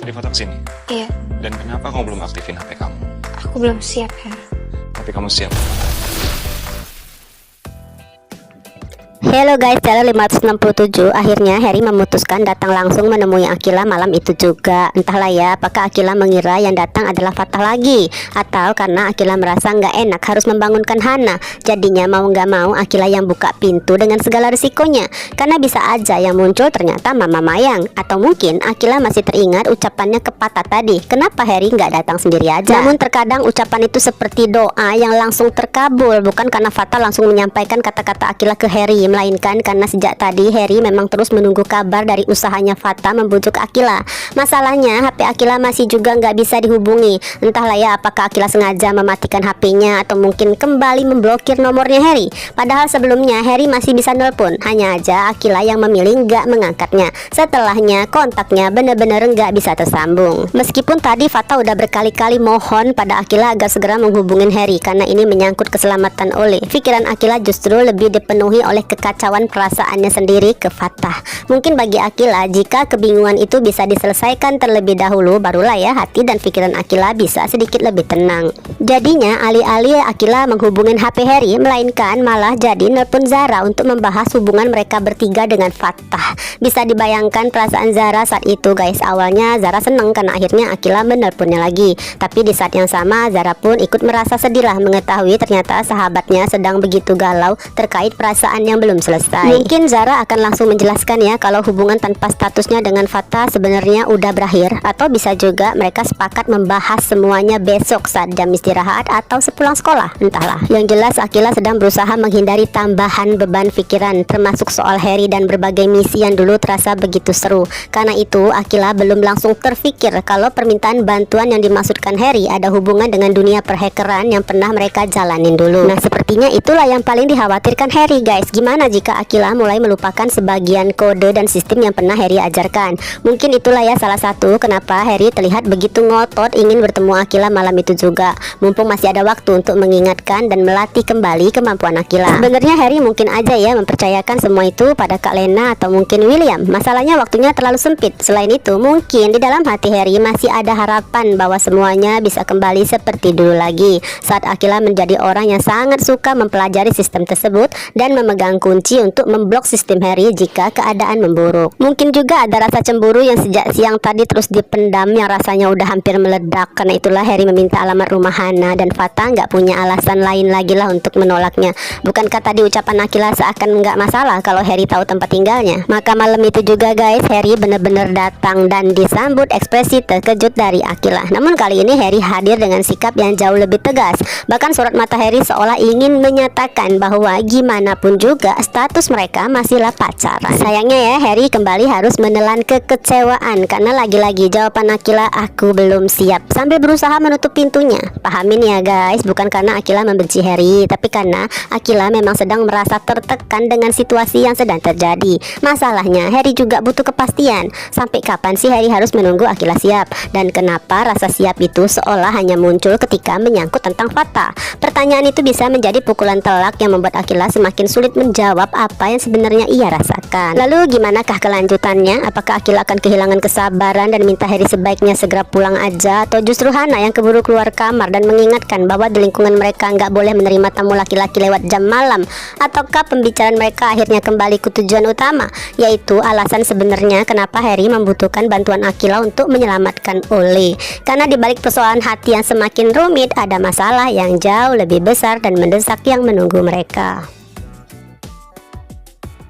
Tadi foto kesini. Iya, Dan kenapa kamu belum aktifin HP kamu? aku belum siap, Her. Tapi kamu siap. Halo guys, channel 567. Akhirnya Harry memutuskan datang langsung menemui Akila malam itu juga. Entahlah ya, apakah Akila mengira yang datang adalah Fatah lagi, atau karena Akila merasa nggak enak harus membangunkan Hana. Jadinya mau nggak mau Akila yang buka pintu dengan segala risikonya. Karena bisa aja yang muncul ternyata Mama Mayang. Atau mungkin Akila masih teringat ucapannya ke Fatah tadi. Kenapa Harry nggak datang sendiri aja? Namun terkadang ucapan itu seperti doa yang langsung terkabul. Bukan karena Fatah langsung menyampaikan kata-kata Akila ke Harry, melainkan karena sejak tadi Harry memang terus menunggu kabar dari usahanya Fatah membujuk Akila. Masalahnya HP Akila masih juga nggak bisa dihubungi. Entahlah ya, apakah Akila sengaja mematikan HP-nya atau mungkin kembali memblokir nomornya Harry. Padahal sebelumnya Harry masih bisa nelpon, hanya aja Akila yang memilih nggak mengangkatnya. Setelahnya kontaknya bener-bener nggak bisa tersambung. Meskipun tadi Fatah udah berkali-kali mohon pada Akila agar segera menghubungin Harry karena ini menyangkut keselamatan Oleh. Pikiran Akila justru lebih dipenuhi oleh kekacauan perasaannya sendiri ke Fatah. Mungkin bagi Akila, jika kebingungan itu bisa diselesaikan terlebih dahulu, barulah ya hati dan pikiran Akila bisa sedikit lebih tenang. Jadinya alih-alih Akila menghubungin HP Harry, melainkan malah jadi nelpon Zara untuk membahas hubungan mereka bertiga dengan Fatah. Bisa dibayangkan perasaan Zara saat itu guys. Awalnya Zara seneng karena akhirnya Akila menelponnya lagi. Tapi di saat yang sama Zara pun ikut merasa sedih lah mengetahui ternyata sahabatnya sedang begitu galau terkait perasaan yang belum selesai. Mungkin Zara akan langsung menjelaskan ya kalau hubungan tanpa statusnya dengan Fatah sebenarnya udah berakhir, atau bisa juga mereka sepakat membahas semuanya besok saat jam istirahat atau sepulang sekolah, entahlah. Yang jelas Akila sedang berusaha menghindari tambahan beban pikiran termasuk soal Harry dan berbagai misi yang dulu terasa begitu seru. Karena itu Akila belum langsung terfikir kalau permintaan bantuan yang dimaksudkan Harry ada hubungan dengan dunia perhackeran yang pernah mereka jalanin dulu. Nah, sepertinya itulah yang paling dikhawatirkan Harry guys. Gimana jika Akila mulai melupakan sebagian kode dan sistem yang pernah Harry ajarkan? Mungkin itulah ya salah satu kenapa Harry terlihat begitu ngotot ingin bertemu Akila malam itu juga. Mumpung masih ada waktu untuk mengingatkan dan melatih kembali kemampuan Akila. Sebenarnya Harry mungkin aja ya mempercayakan semua itu pada Kak Lena atau mungkin William. Masalahnya waktunya terlalu sempit. Selain itu mungkin di dalam hati Harry masih ada harapan bahwa semuanya bisa kembali seperti dulu lagi saat Akila menjadi orang yang sangat suka mempelajari sistem tersebut dan memegang kunci untuk memblok sistem Harry jika keadaan memburuk. Mungkin juga ada rasa cemburu yang sejak siang tadi terus dipendam yang rasanya udah hampir meledak. Karena itulah Harry meminta alamat rumah Hana dan Fatah nggak punya alasan lain lagi lah untuk menolaknya. Bukankah tadi ucapan Akila seakan nggak masalah kalau Harry tahu tempat tinggalnya? Maka malam itu juga guys Harry benar-benar datang dan disambut ekspresi terkejut dari Akila. Namun kali ini Harry hadir dengan sikap yang jauh lebih tegas. Bahkan sorot mata Harry seolah ingin menyatakan bahwa gimana pun juga status mereka masihlah pacaran. Sayangnya ya Harry kembali harus menelan kekecewaan karena lagi-lagi jawaban Akila aku belum siap sambil berusaha menutup pintunya. Pahamin ya guys, bukan karena Akila membenci Harry, tapi karena Akila memang sedang merasa tertekan dengan situasi yang sedang terjadi. Masalahnya Harry juga butuh kepastian. Sampai kapan sih Harry harus menunggu Akila siap? Dan kenapa rasa siap itu seolah hanya muncul ketika menyangkut tentang Fatah? Pertanyaan itu bisa menjadi pukulan telak yang membuat Akila semakin sulit menjawab apa yang sebenarnya ia rasakan. Lalu gimanakah kelanjutannya? Apakah Akila akan kehilangan kesabaran dan minta Harry sebaiknya segera pulang aja, atau justru Hana yang keburu keluar kamar dan mengingatkan bahwa di lingkungan mereka nggak boleh menerima tamu laki-laki lewat jam malam? Ataukah pembicaraan mereka akhirnya kembali ke tujuan utama, yaitu alasan sebenarnya kenapa Harry membutuhkan bantuan Akila untuk menyelamatkan Oleh? Karena di balik persoalan hati yang semakin rumit ada masalah yang jauh lebih besar dan mendesak yang menunggu mereka.